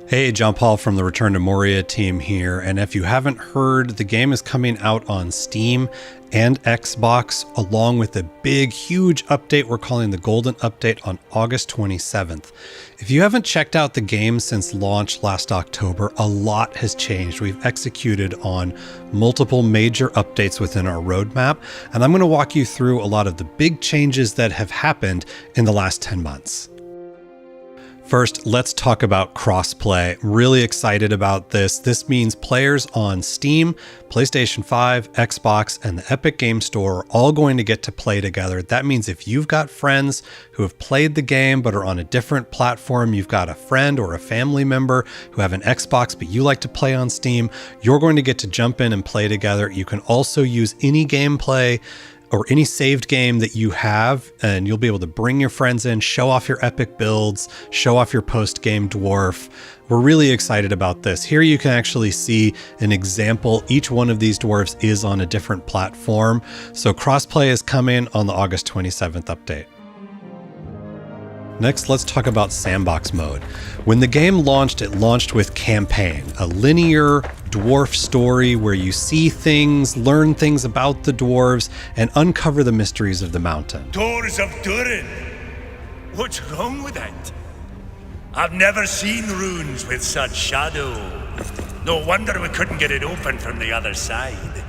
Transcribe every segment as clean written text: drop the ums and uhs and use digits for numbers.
Hey, John Paul from the Return to Moria team here, and if you haven't heard, the game is coming out on Steam and Xbox, along with a big, huge update we're calling the Golden Update on August 27th. If you haven't checked out the game since launch last October, a lot has changed. We've executed on multiple major updates within our roadmap, and I'm going to walk you through a lot of the big changes that have happened in the last 10 months. First, let's talk about crossplay. I'm really excited about this. This means players on Steam, PlayStation 5, Xbox, and the Epic Game Store are all going to get to play together. That means if you've got friends who have played the game but are on a different platform, you've got a friend or a family member who have an Xbox but you like to play on Steam, you're going to get to jump in and play together. You can also use any gameplay or any saved game that you have, and you'll be able to bring your friends in, show off your epic builds, show off your post-game dwarf. We're really excited about this. Here you can actually see an example. Each one of these dwarves is on a different platform. So crossplay is coming on the August 27th update. Next, let's talk about sandbox mode. When the game launched, it launched with Campaign, a linear dwarf story where you see things, learn things about the dwarves, and uncover the mysteries of the mountain. Doors of Durin! What's wrong with it? I've never seen runes with such shadow. No wonder we couldn't get it open from the other side.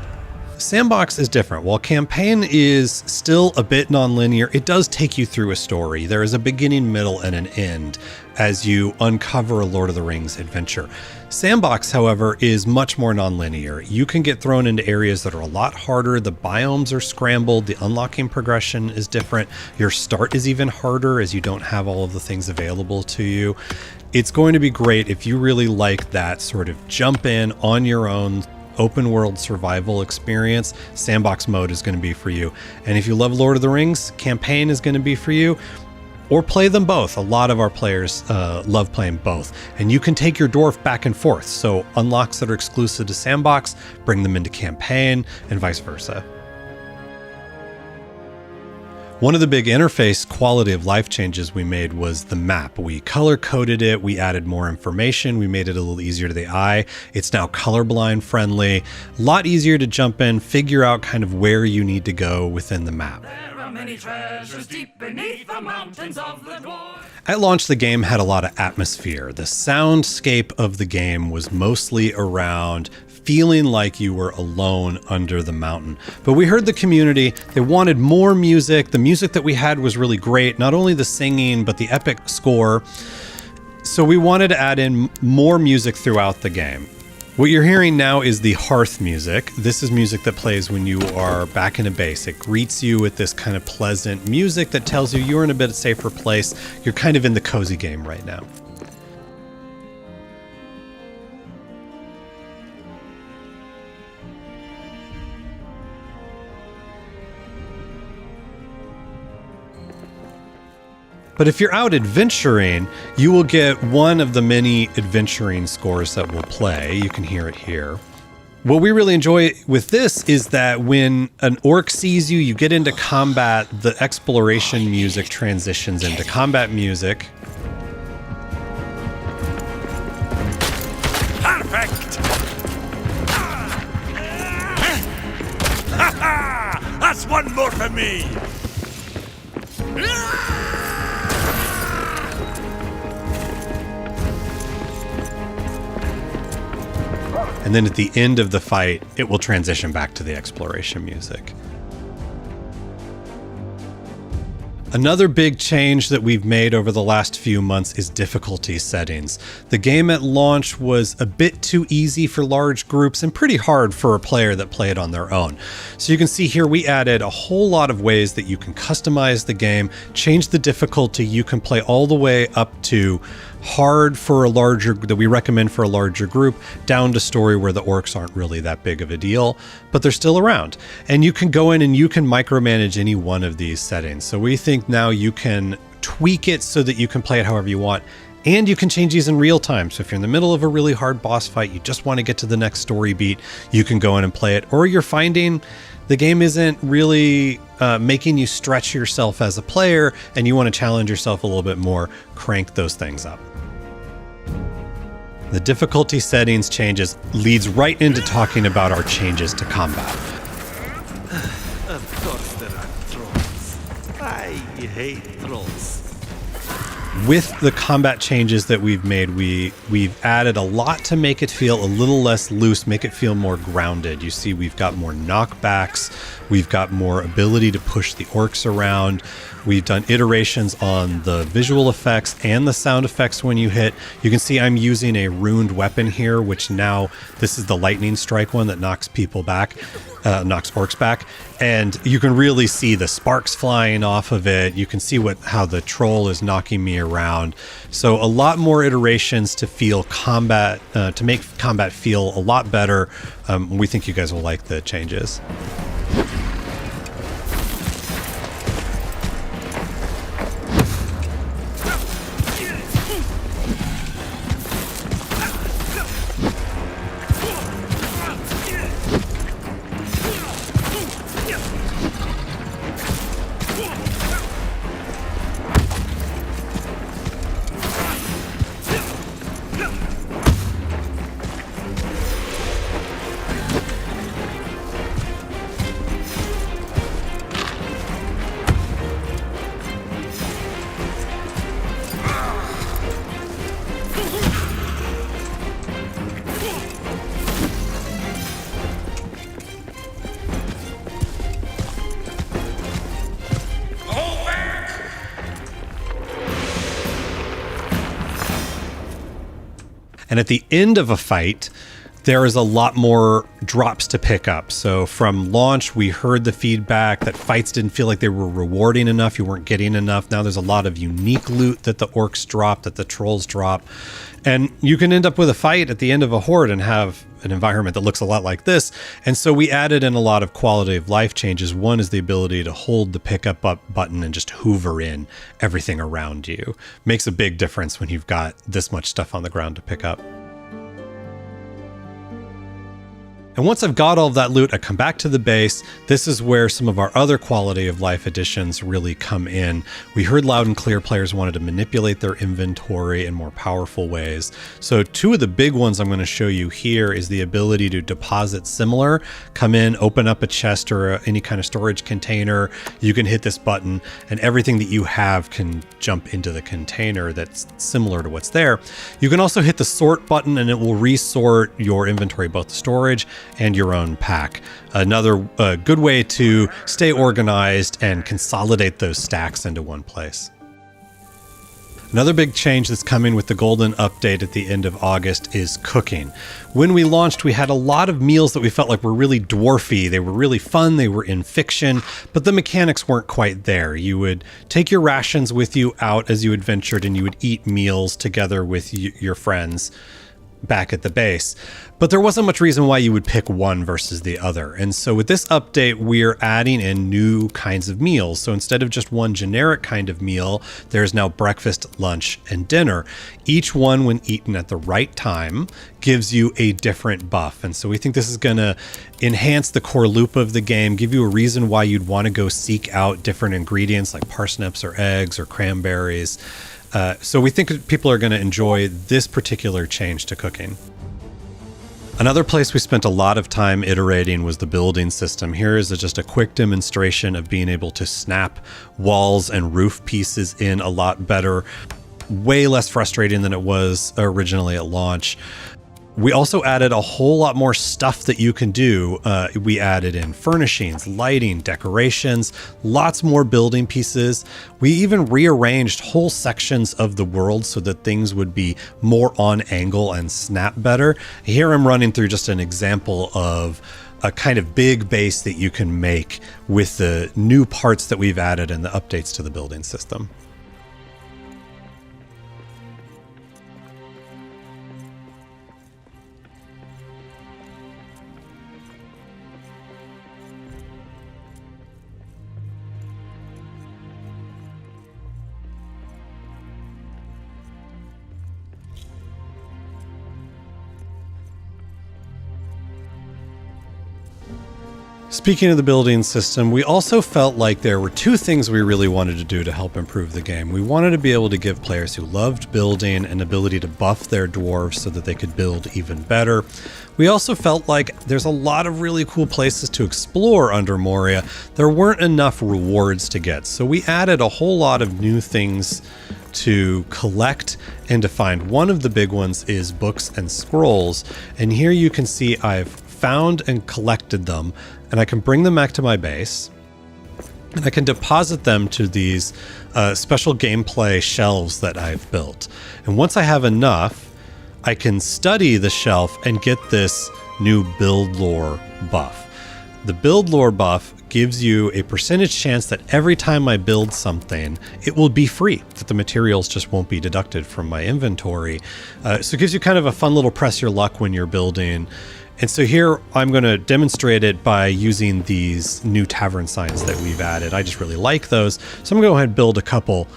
Sandbox is different. While Campaign is still a bit non-linear, it does take you through a story. There is a beginning, middle, and an end as you uncover a Lord of the Rings adventure. Sandbox, however, is much more non-linear. You can get thrown into areas that are a lot harder. The biomes are scrambled. The unlocking progression is different. Your start is even harder as you don't have all of the things available to you. It's going to be great if you really like that sort of jump in on your own open world survival experience. Sandbox mode is going to be for you. And if you love Lord of the Rings, Campaign is going to be for you. Or play them both. A lot of our players love playing both. And you can take your dwarf back and forth. So unlocks that are exclusive to Sandbox, bring them into Campaign, and vice versa. One of the big interface quality of life changes we made was the map. We color coded it, we added more information, we made it a little easier to the eye. It's now colorblind friendly, a lot easier to jump in, figure out kind of where you need to go within the map. There are many treasures deep beneath the mountains of the dwarf. At launch, the game had a lot of atmosphere. The soundscape of the game was mostly around feeling like you were alone under the mountain. But we heard the community, they wanted more music. The music that we had was really great, not only the singing, but the epic score. So we wanted to add in more music throughout the game. What you're hearing now is the hearth music. This is music that plays when you are back in a base. It greets you with this kind of pleasant music that tells you you're in a bit safer place. You're kind of in the cozy game right now. But if you're out adventuring, you will get one of the many adventuring scores that will play. You can hear it here. What we really enjoy with this is that when an orc sees you, you get into combat, the exploration music transitions into combat music. Perfect! That's one more for me! And then at the end of the fight, it will transition back to the exploration music. Another big change that we've made over the last few months is difficulty settings. The game at launch was a bit too easy for large groups and pretty hard for a player that played on their own. So you can see here we added a whole lot of ways that you can customize the game, change the difficulty. You can play all the way up to hard for a larger, that we recommend for a larger group, down to story where the orcs aren't really that big of a deal, but they're still around. And you can go in and you can micromanage any one of these settings. So we think now you can tweak it so that you can play it however you want. And you can change these in real time. So if you're in the middle of a really hard boss fight, you just want to get to the next story beat, you can go in and play it. Or you're finding the game isn't really making you stretch yourself as a player and you want to challenge yourself a little bit more, crank those things up. The difficulty settings changes leads right into talking about our changes to combat. Of course there are trolls. I hate trolls. With the combat changes that we've made, we've added a lot to make it feel a little less loose, make it feel more grounded. You see, we've got more knockbacks, we've got more ability to push the orcs around. We've done iterations on the visual effects and the sound effects when you hit. You can see I'm using a runed weapon here, which now this is the lightning strike one that knocks people back, knocks orcs back. And you can really see the sparks flying off of it. You can see how the troll is knocking me around. So a lot more iterations to feel combat, to make combat feel a lot better. We think you guys will like the changes. And at the end of a fight, there is a lot more drops to pick up. So from launch, we heard the feedback that fights didn't feel like they were rewarding enough. You weren't getting enough. Now there's a lot of unique loot that the orcs drop, that the trolls drop. And you can end up with a fight at the end of a horde and have an environment that looks a lot like this. And so we added in a lot of quality of life changes. One is the ability to hold the pickup up button and just hoover in everything around you. Makes a big difference when you've got this much stuff on the ground to pick up. And once I've got all of that loot, I come back to the base. This is where some of our other quality of life additions really come in. We heard loud and clear players wanted to manipulate their inventory in more powerful ways. So two of the big ones I'm going to show you here is the ability to deposit similar. Come in, open up a chest or any kind of storage container. You can hit this button and everything that you have can jump into the container that's similar to what's there. You can also hit the sort button and it will resort your inventory, both the storage and your own pack. Another good way to stay organized and consolidate those stacks into one place. Another big change that's coming with the Golden update at the end of August is cooking. When we launched, we had a lot of meals that we felt like were really dwarfy. They were really fun, they were in fiction, but the mechanics weren't quite there. You would take your rations with you out as you adventured and you would eat meals together with your friends back at the base. But there wasn't much reason why you would pick one versus the other. And so with this update, we're adding in new kinds of meals. So instead of just one generic kind of meal, there's now breakfast, lunch, and dinner. Each one, when eaten at the right time, gives you a different buff. And so we think this is going to enhance the core loop of the game, give you a reason why you'd want to go seek out different ingredients like parsnips or eggs or cranberries. So we think people are going to enjoy this particular change to cooking. Another place we spent a lot of time iterating was the building system. Here is just a quick demonstration of being able to snap walls and roof pieces in a lot better. Way less frustrating than it was originally at launch. We also added a whole lot more stuff that you can do. We added in furnishings, lighting, decorations, lots more building pieces. We even rearranged whole sections of the world so that things would be more on angle and snap better. Here I'm running through just an example of a kind of big base that you can make with the new parts that we've added and the updates to the building system. Speaking of the building system, we also felt like there were two things we really wanted to do to help improve the game. We wanted to be able to give players who loved building an ability to buff their dwarves so that they could build even better. We also felt like there's a lot of really cool places to explore under Moria. There weren't enough rewards to get, so we added a whole lot of new things to collect and to find. One of the big ones is books and scrolls, and here you can see I've found and collected them, and I can bring them back to my base, and I can deposit them to these special gameplay shelves that I've built. And once I have enough, I can study the shelf and get this new build lore buff. The build lore buff gives you a percentage chance that every time I build something, it will be free, that the materials just won't be deducted from my inventory. So it gives you kind of a fun little press your luck when you're building. And so here I'm going to demonstrate it by using these new tavern signs that we've added. I just really like those. So I'm going to go ahead and build a couple.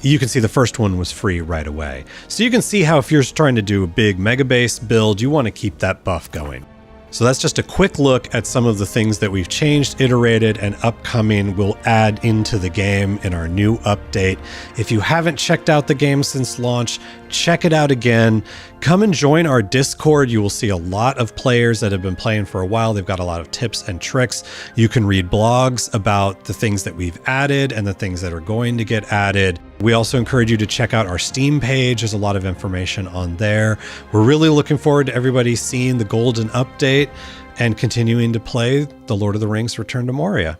You can see the first one was free right away. So you can see how if you're trying to do a big mega base build, you want to keep that buff going. So that's just a quick look at some of the things that we've changed, iterated, and upcoming will add into the game in our new update. If you haven't checked out the game since launch, check it out again. Come and join our Discord. You will see a lot of players that have been playing for a while. They've got a lot of tips and tricks. You can read blogs about the things that we've added and the things that are going to get added. We also encourage you to check out our Steam page. There's a lot of information on there. We're really looking forward to everybody seeing the Golden Update and continuing to play The Lord of the Rings: Return to Moria.